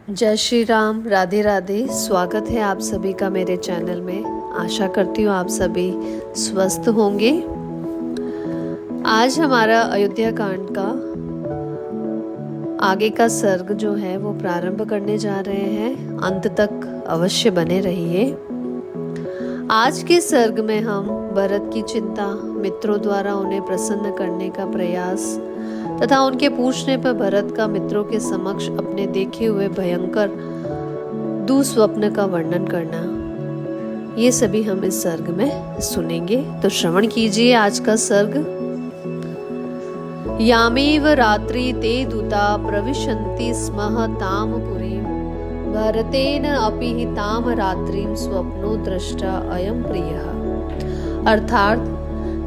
जय श्री राम, राधे राधे। स्वागत है आप सभी का मेरे चैनल में। आशा करती हूँ आप सभी स्वस्थ होंगे। आज हमारा अयोध्या कांड का आगे का सर्ग जो है वो प्रारंभ करने जा रहे हैं। अंत तक अवश्य बने रहिए। आज के सर्ग में हम भरत की चिंता, मित्रों द्वारा उन्हें प्रसन्न करने का प्रयास तथा उनके पूछने पर भरत का मित्रों के समक्ष अपने देखे हुए भयंकर दुस्वप्न का वर्णन करना, ये सभी हम इस सर्ग में सुनेंगे। तो श्रवण कीजिए आज का सर्ग। यामेव रात्रि ते दूता प्रविशन्ति स्म ताम पुरीं भरतेन अपि हि ताम रात्रिं स्वप्नो दृष्टा अयं प्रियः। अर्थात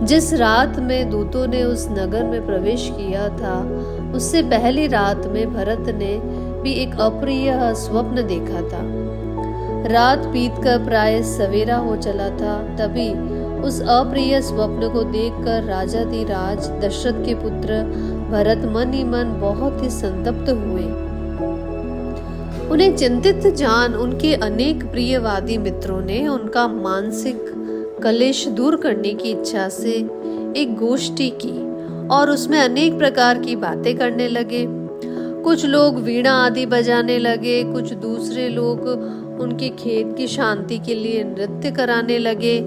जिस रात में दूतों ने उस नगर में प्रवेश किया था, उससे पहली रात में भरत ने भी एक अप्रिय स्वप्न देखा था। रात बीतकर प्राय सवेरा हो चला था। तभी उस अप्रिय स्वप्न को देखकर राजाधिराज दशरथ के पुत्र भरत मन ही मन बहुत ही संतप्त हुए। उन्हें चिंतित जान उनके अनेक प्रियवादी मित्रों ने उनका मानसिक कलेश दूर करने की इच्छा से एक गोष्ठी की और उसमें अनेक प्रकार की बातें करने लगे। कुछ लोग वीणा आदि बजाने लगे, कुछ दूसरे लोग उनके खेत की शांति के लिए नृत्य कराने लगे।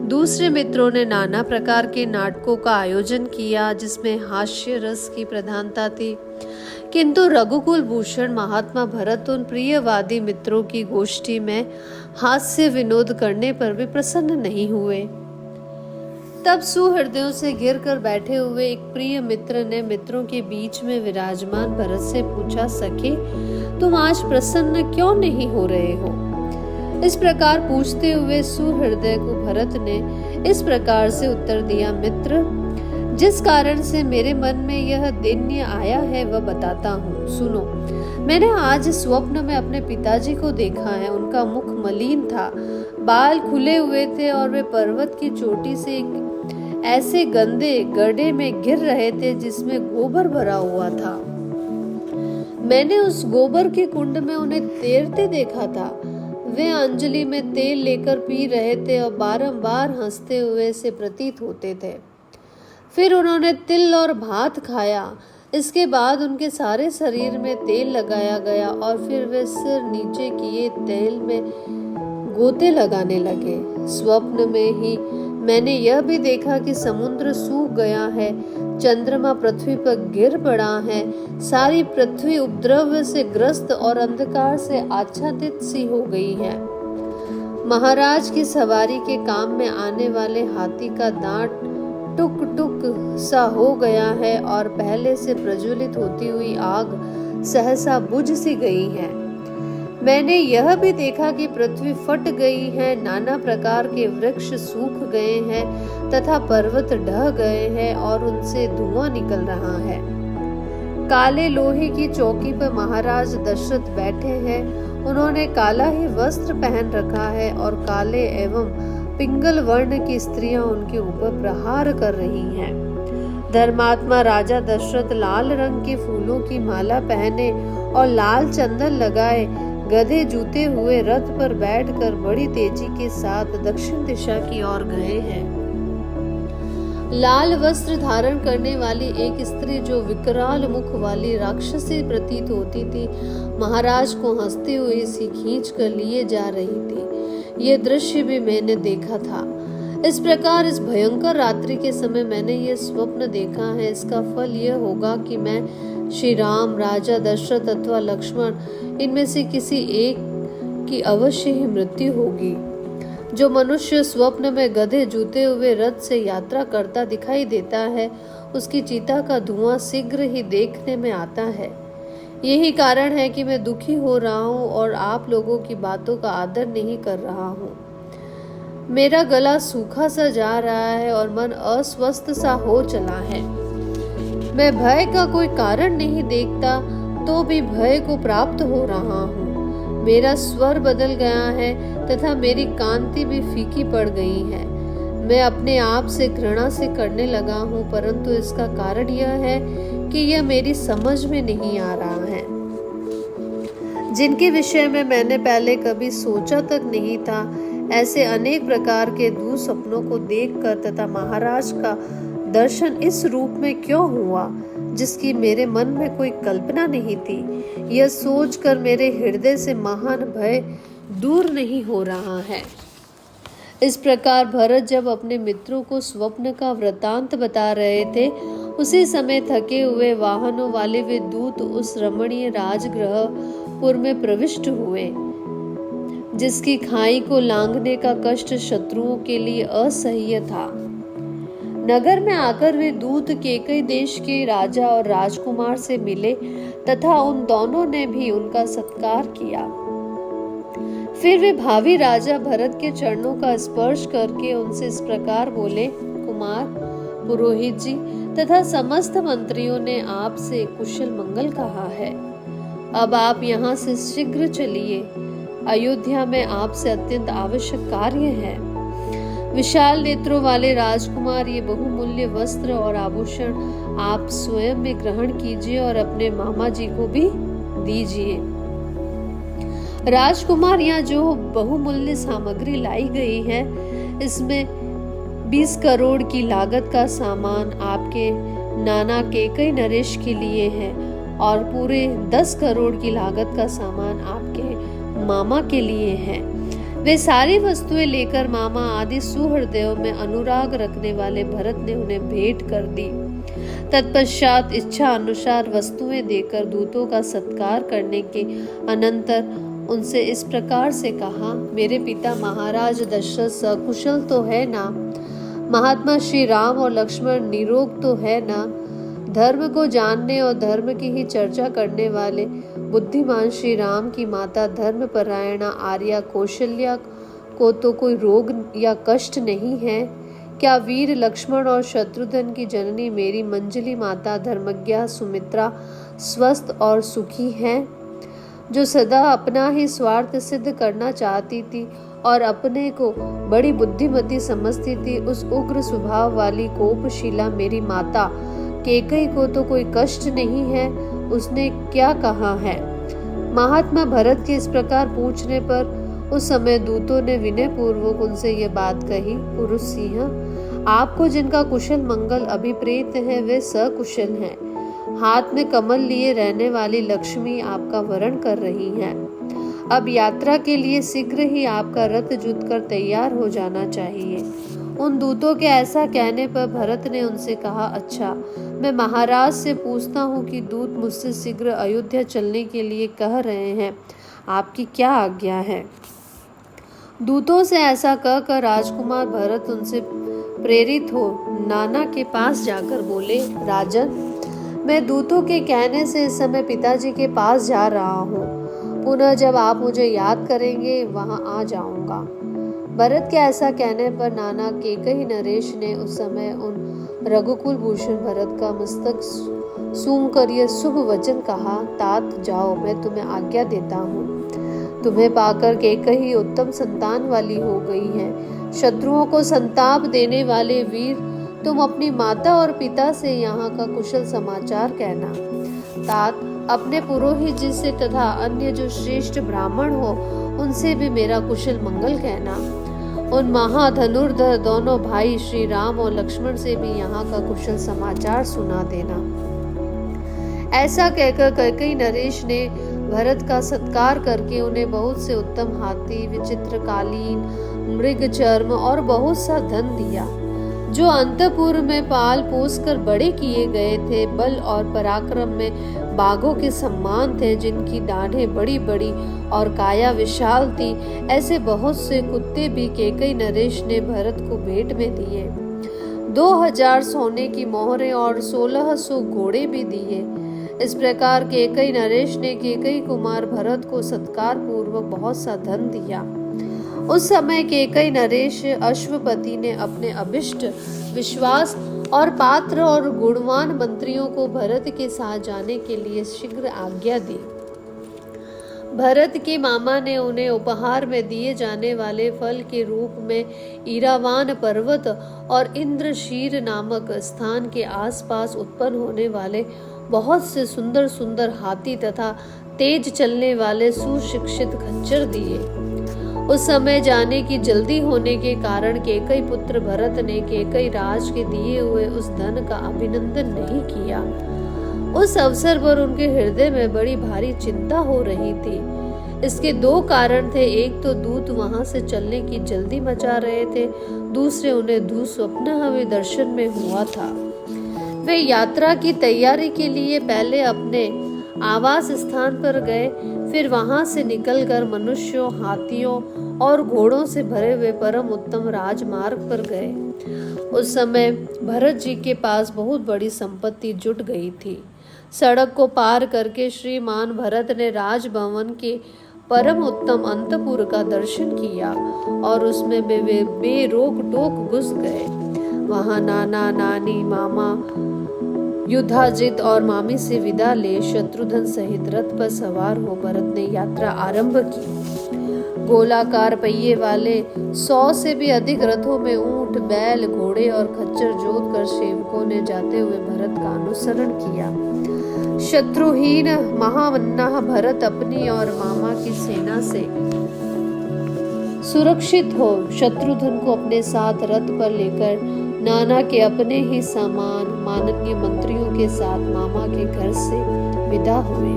दूसरे मित्रों ने नाना प्रकार के नाटकों का आयोजन किया जिसमें हास्य रस की प्रधानता थी। किंतु रघुकुल भूषण महात्मा भरत उन प्रियवादी मित्रों की गोष्ठी में हास्य विनोद करने पर भी प्रसन्न नहीं हुए। तब सुहृदयों से घिर कर बैठे हुए एक प्रिय मित्र ने मित्रों के बीच में विराजमान भरत से पूछा, सखे तुम आज प्रसन्न क्यों नहीं हो रहे हो? इस प्रकार पूछते हुए सुहृदय को भरत ने इस प्रकार से उत्तर दिया, मित्र, जिस कारण से मेरे मन में यह दैन्य आया है वह बताता हूँ, सुनो। मैंने आज स्वप्न में अपने पिताजी को देखा है। उनका मुख मलिन था, बाल खुले हुए थे और वे पर्वत की चोटी से एक ऐसे गंदे गड्ढे में गिर रहे थे जिसमें गोबर भरा हुआ था। मैंने उस गोबर के कुंड में उन्हें तैरते देखा था। वे अंजलि में तेल लेकर पी रहे थे और बारंबार हंसते हुए से प्रतीत होते थे। फिर उन्होंने तिल और भात खाया। इसके बाद उनके सारे शरीर में तेल लगाया गया और फिर वे सिर नीचे किए तेल में गोते लगाने लगे। स्वप्न में ही मैंने यह भी देखा कि समुद्र सूख गया है, चंद्रमा पृथ्वी पर गिर पड़ा है, सारी पृथ्वी उपद्रव से ग्रस्त और अंधकार से आच्छादित सी हो गई है। महाराज की सवारी के काम में आने वाले हाथी का दांत टुक टुक सा हो गया है और पहले से प्रज्वलित होती हुई आग सहसा बुझ सी गई है। मैंने यह भी देखा कि पृथ्वी फट गई है, नाना प्रकार के वृक्ष सूख गए हैं तथा पर्वत ढह गए हैं और उनसे धुआं निकल रहा है। काले लोहे की चौकी पर महाराज दशरथ बैठे हैं। उन्होंने काला ही वस्त्र पहन रखा है और काले एवं पिंगल वर्ण की स्त्रियां उनके ऊपर प्रहार कर रही हैं। धर्मात्मा राजा दशरथ लाल रंग के फूलों की माला पहने और लाल चंदन लगाए गधे जूते हुए रथ पर बैठकर बड़ी तेजी के साथ दक्षिण दिशा की ओर गए हैं। लाल वस्त्र धारण करने वाली एक स्त्री जो विकराल मुख वाली राक्षसी प्रतीत होती थी, महाराज को हंसते हुए सी खींच कर लिए जा रही थी। यह दृश्य भी मैंने देखा था। इस प्रकार इस भयंकर रात्रि के समय मैंने यह स्वप्न देखा है। इसका फल यह होगा कि मैं श्री राम, राजा दशरथ अथवा लक्ष्मण, इनमें से किसी एक की अवश्य ही मृत्यु होगी। जो मनुष्य स्वप्न में गधे जूते हुए रथ से यात्रा करता दिखाई देता है, उसकी चिता का धुआं शीघ्र ही देखने में आता है। यही कारण है कि मैं दुखी हो रहा हूँ और आप लोगों की बातों का आदर नहीं कर रहा हूँ। मेरा गला सूखा सा जा रहा है और मन अस्वस्थ सा हो चला है। मैं भय का कोई कारण नहीं देखता तो भी भय को प्राप्त हो रहा हूँ। मेरा स्वर बदल गया है तथा मेरी कांति भी फीकी पड़ गई है। मैं अपने आप से घृणा से करने लगा हूँ, परंतु इसका कारण यह है कि यह मेरी समझ में नहीं आ रहा है। जिनके विषय में मैंने पहले कभी सोचा तक नहीं था। ऐसे अनेक प्रकार के दुःस्वप्नों को देखकर तथा महाराज का दर्शन इस रूप में क्यों हुआ जिसकी मेरे मन में कोई कल्पना नहीं थी, यह सोचकर मेरे हृदय से महान भय दूर नहीं हो रहा है। इस प्रकार भरत जब अपने मित्रों को स्वप्न का वृतांत बता रहे थे, उसी समय थके हुए वाहनों वाले वे दूत उस रमणीय राजगृहपुर में प्रविष्ट हुए, जिसकी खाई को लांघने का कष्ट शत्रुओं के लिए असह्य था। नगर में आकर वे दूत केकई देश के राजा और राजकुमार से मिले तथा उन दोनों ने भी उनका सत्कार किया। फिर वे भावी राजा भरत के चरणों का स्पर्श करके उनसे इस प्रकार बोले, कुमार, पुरोहित जी तथा समस्त मंत्रियों ने आपसे कुशल मंगल कहा है। अब आप यहाँ से शीघ्र चलिए, अयोध्या में आपसे अत्यंत आवश्यक कार्य है। विशाल नेत्रों वाले राजकुमार, ये बहुमूल्य वस्त्र और आभूषण आप स्वयं में ग्रहण कीजिए और अपने मामा जी को भी दीजिए। राजकुमार, यहाँ जो बहुमूल्य सामग्री लाई गई है, इसमें 20 करोड़ की लागत का सामान आपके नाना केकई नरेश के लिए है और पूरे 10 करोड़ की लागत का सामान आपके मामा के लिए है। वे सारी वस्तुएं लेकर मामा आदि सुहृदयों में अनुराग रखने वाले भरत ने उन्हें भेंट कर दी। तत्पश्चात इच्छा अनुसार वस्तुएं देकर दूतों का सत्कार करने के अनंतर उनसे इस प्रकार से कहा, मेरे पिता महाराज दशरथ सकुशल तो है ना? महात्मा श्री राम और लक्ष्मण निरोग तो है ना? धर्म को जानने और धर्म की ही चर्चा करने वाले बुद्धिमान श्री राम की माता धर्मपरायणा आर्या कौशल्या को तो कोई रोग या कष्ट नहीं है? क्या वीर लक्ष्मण और शत्रुघ्न की जननी मेरी मंजली माता धर्मज्ञा सुमित्रा स्वस्थ और सुखी है? जो सदा अपना ही स्वार्थ सिद्ध करना चाहती थी और अपने को बड़ी बुद्धिमती समझती थी, उस उग्र स्वभाव वाली कोपशीला मेरी माता केकई को तो कोई कष्ट नहीं है। उसने क्या कहा है? महात्मा भरत के इस प्रकार पूछने पर उस समय दूतों ने विनय पूर्वक उनसे यह बात कही, पुरुष सिंह, आपको जिनका कुशल मंगल अभिप्रेत है वे सकुशल हैं। हाथ में कमल लिए रहने वाली लक्ष्मी आपका वरण कर रही हैं। अब यात्रा के लिए शीघ्र ही आपका रथ जुत कर तैयार हो जाना चाहिए। उन दूतों के ऐसा कहने पर भरत ने उनसे कहा, अच्छा, मैं महाराज से पूछता हूँ कि दूत मुझसे शीघ्र अयोध्या चलने के लिए कह रहे हैं, आपकी क्या आज्ञा है? दूतों से ऐसा कहकर राजकुमार भरत उनसे प्रेरित हो नाना के पास जाकर बोले, राजन, मैं दूतों के कहने से इस समय पिताजी के पास जा रहा हूँ। पुनः जब आप मुझे याद करेंगे वहां आ जाऊंगा। भरत के ऐसा कहने पर नाना केकई नरेश ने उस समय उन रघुकुल भूषण भरत का मस्तक सूंघ कर यह शुभ वचन कहा, तात जाओ, मैं तुम्हें आज्ञा देता हूँ। तुम्हें पाकर केकई उत्तम संतान वाली हो गई है। शत्रुओं को संताप देने वाले वीर, तुम अपनी माता और पिता से यहाँ का कुशल समाचार कहना। तात, अपने पुरोहित जी से तथा अन्य जो श्रेष्ठ ब्राह्मण हो उनसे भी मेरा कुशल मंगल कहना। उन महाधनुर्धर दोनों भाई श्री राम और लक्ष्मण से भी यहाँ का कुशल समाचार सुना देना। ऐसा कहकर कैकेयी नरेश ने भरत का सत्कार करके उन्हें बहुत से उत्तम हाथी, विचित्र कालीन, मृग चर्म और बहुत सा धन दिया, जो अंतपुर में पाल पोस कर बड़े किए गए थे। बल और पराक्रम में बाघों के समान थे, जिनकी दाढ़ें बड़ी बड़ी और काया विशाल थी। ऐसे बहुत से कुत्ते भी कैकेयी नरेश ने भरत को भेंट में दिए। 2000 सोने की मोहरें और 1600 घोड़े भी दिए। इस प्रकार कैकेयी नरेश ने कैकेयी कुमार भरत को सत्कार पूर्वक बहुत सा धन दिया। उस समय कैकेयी नरेश अश्वपति ने अपने अभिष्ट, विश्वास और पात्र और गुणवान मंत्रियों को भरत के साथ जाने के लिए शीघ्र आज्ञा दी। भरत के मामा ने उन्हें उपहार में दिए जाने वाले फल के रूप में ईरावान पर्वत और इंद्रशीर नामक स्थान के आसपास उत्पन्न होने वाले बहुत से सुंदर सुंदर हाथी तथा तेज चलने वाले सुशिक्षित खच्चर दिए। उस समय जाने की जल्दी होने के कारण केकई पुत्र भरत ने केकई राज के दिए हुए उस धन का अभिनंदन नहीं किया। उस अवसर पर उनके हृदय में बड़ी भारी चिंता हो रही थी। इसके दो कारण थे, एक तो दूत वहां से चलने की जल्दी मचा रहे थे, दूसरे उन्हें दुस्वप्न हमें दर्शन में हुआ था। वे यात्रा की तैयारी के लिए पहले अपने आवास स्थान पर गए, फिर वहां से निकलकर मनुष्यों, हाथियों और घोड़ों से भरे हुए परम उत्तम राजमार्ग पर गए। उस समय भरत जी के पास बहुत बड़ी संपत्ति जुट गई थी। सड़क को पार करके श्रीमान भरत ने राजभवन के परम उत्तम अंतपुर का दर्शन किया और उसमें वे बेरोक टोक घुस गए। वहां नाना, नानी, मामा, युद्धाजित और मामी से विदा ले शत्रुघ्न सहित रथ पर सवार हो भरत ने यात्रा आरंभ की। गोलाकार पहिए वाले 100 से भी अधिक रथों में ऊंट, बैल, घोड़े और खच्चर जोत कर सेवकों ने जाते हुए भरत का अनुसरण किया। शत्रुहीन महामन्ना भरत अपनी और मामा की सेना से सुरक्षित हो शत्रुघ्न को अपने साथ रथ पर लेकर नाना के अपने ही समान माननीय मंत्रियों के साथ मामा के घर से विदा हुए,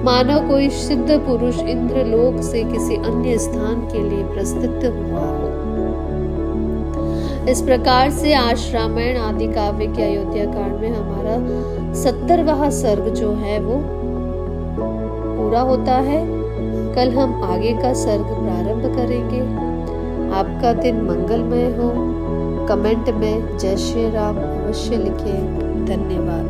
मानो कोई सिद्ध पुरुष इंद्रलोक से किसी अन्य स्थान के लिए प्रस्थित हुआ हो। इस प्रकार से आज रामायण आदि काव्य के अयोध्या कांड में हमारा 70वां सर्ग जो है वो पूरा होता है। कल हम आगे का सर्ग प्रारंभ करेंगे। आपका दिन मंगलमय हो। कमेंट में जय श्री राम अवश्य लिखें। धन्यवाद।